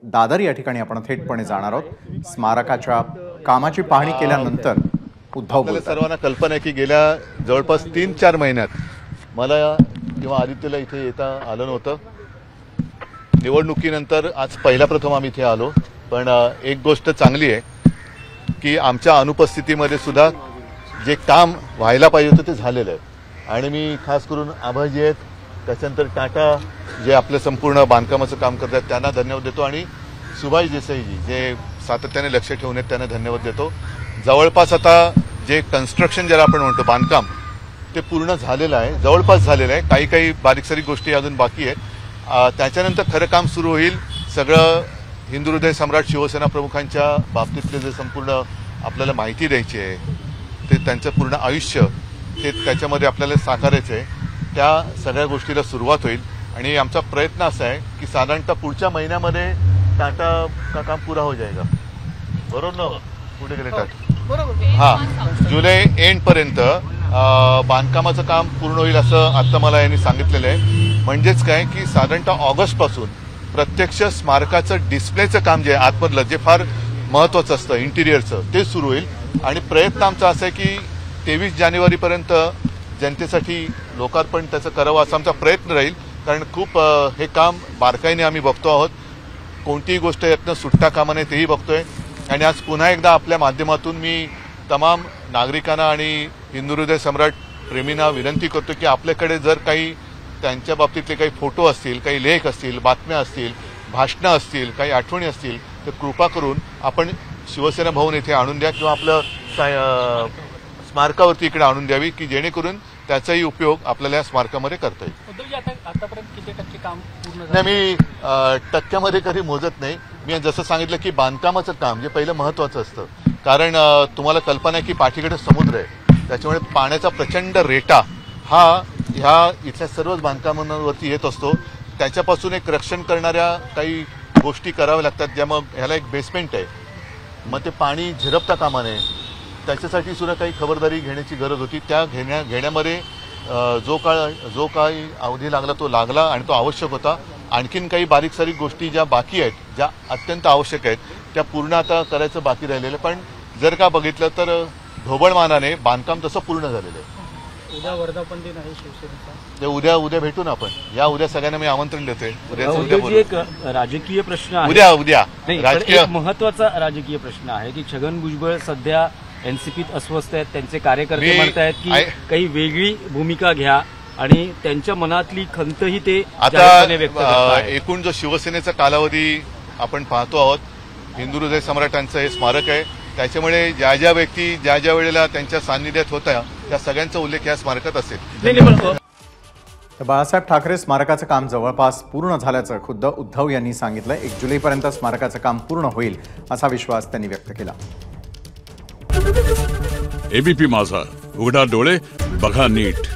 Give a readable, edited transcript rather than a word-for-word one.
दादर या ठिकाणी आपण थेटपणे जाणार आहोत। स्मारकाच्या कामाची पाहणी केल्यानंतर उद्धव बोलतात। सर्वांना कल्पना आहे की गेल्या जवळपास 3-4 महिन्यात मला किंवा आदित्यला इथे येता आलं नव्हतं। निवडणुकीनंतर आज पहिला प्रथम आम्ही इथे आलो। पण एक गोष्ट चांगली आहे की आमच्या अनुपस्थितीमध्ये सुद्धा जे काम व्हायला पाहिजे होतं ते झालेलं आहे। आणि मी खास करून आभाजी आहेत, त्याच्यानंतर टाटा जे आपलं संपूर्ण बांधकामाचं काम करतात त्यांना धन्यवाद देतो, आणि सुभाष देसाईजी जे सातत्याने लक्ष ठेवून आहेत त्यांना धन्यवाद देतो। जवळपास आता जे कन्स्ट्रक्शन ज्याला आपण म्हणतो बांधकाम ते पूर्ण झालेलं आहे, जवळपास झालेलं आहे। काही काही बारीक सारीक गोष्टी अजून बाकी आहेत। त्याच्यानंतर खरं काम सुरू होईल। सगळं हिंदू हृदय सम्राट शिवसेना प्रमुखांच्या बाबतीतले जे संपूर्ण आपल्याला माहिती द्यायची आहे, ते त्यांचं पूर्ण आयुष्य ते त्याच्यामध्ये आपल्याला साकारायचं आहे, त्या सगळ्या गोष्टीला सुरुवात होईल। आणि आमचा प्रयत्न असा आहे की साधारणतः पुढच्या महिन्यामध्ये टाटा का काम पुरा हो जाएगा, बरोबर ना? कुठे गेले टाटा? हां, जुलै एंडपर्यंत बांधकामाचं काम पूर्ण होईल असं आता मला यांनी सांगितलेलं आहे। म्हणजेच काय की साधारणतः ऑगस्टपासून प्रत्यक्ष स्मारकाचं डिस्प्लेचं काम जे आहे आतमधलं, जे फार महत्त्वाचं असतं इंटिरियरचं, ते सुरू होईल। आणि प्रयत्न आमचा असा आहे की 23 जानेवारीपर्यंत जनतेसाठी लोकार्पण त्याचं करावं असा आमचा प्रयत्न राहील। कारण खूप हे काम बारकाईने आम्ही बघतो आहोत, कोणतीही गोष्ट यातनं सुटता कामा नये तेही बघतोय। आणि आज पुन्हा एकदा आपल्या माध्यमातून मी तमाम नागरिकांना आणि हिंदू हृदय सम्राट प्रेमींना विनंती करतो की आपल्याकडे जर काही त्यांच्या बाबतीतले काही फोटो असतील, काही लेख असतील, बातम्या असतील, भाषणं असतील, काही आठवणी असतील, तर कृपा करून आपण शिवसेना भवन येथे आणून द्या किंवा आपलं स्मारकावरती इकडे आणून द्यावी की जेणेकरून त्याचाही उपयोग आपल्याला या स्मारकामध्ये करता येईल। आतापर्यंत किती टक्के काम पूर्ण नाही, मी टक्क्यामध्ये कधी मोजत नाही। मी जसं सांगितलं की बांधकामाचं काम जे पहिलं महत्त्वाचं असतं, कारण तुम्हाला कल्पना आहे की पाठीकडे समुद्र आहे, त्याच्यामुळे पाण्याचा प्रचंड रेटा हा ह्या इथल्या सर्वच बांधकामांवरती येत असतो। त्याच्यापासून एक रक्षण करणाऱ्या काही गोष्टी कराव्या लागतात, ज्या मग ह्याला एक बेसमेंट आहे, मग ते पाणी झिरपता कामा नये त्याच्यासाठी सुद्धा काही खबरदारी घेण्याची गरज होती। त्या घेण्यामध्ये जो काही अवधी लागला तो लागला आणि तो आवश्यक होता। आणखीन काही बारीक सारीक गोष्टी ज्या बाकी आहेत, ज्या अत्यंत आवश्यक आहेत, त्या पूर्ण आता करायचं बाकी राहिलेलं। पण जर का बघितलं तर ढोबळमानाने बांधकाम तसं पूर्ण झालेलं आहे। उद्या वर्धापन दिन आहे शिवसेनेचा, ते उद्या भेटू ना आपण। या उद्या सगळ्यांना मी आमंत्रण देतोय। एक राजकीय प्रश्न आहे, उद्या राजकीय महत्वाचा राजकीय प्रश्न आहे की छगन भुजबळ सध्या एनसीपीत अस्वस्थ आहेत, त्यांचे कार्यकर्ते म्हणतायत की काही वेगळी भूमिका घ्या आणि त्यांच्या मनातली खंतही ते आता व्यक्त करतात। एकूण जो शिवसेनेचा कालावधी आपण पाहतो आहोत, हिंदू हृदय सम्राटांचं हे स्मारक आहे, त्याच्यामुळे ज्या ज्या व्यक्ती ज्या ज्या वेळेला त्यांच्या सान्निध्यात होत्या त्या सगळ्यांचा उल्लेख या स्मारकात असेल। बाळासाहेब ठाकरे स्मारकाचं काम जवळपास पूर्ण झाल्याचं खुद्द उद्धव यांनी सांगितलं। 1 जुलैपर्यंत स्मारकाचं काम पूर्ण होईल असा विश्वास त्यांनी व्यक्त केला। एबीपी माझा, उघडा डोळे बघा नीट।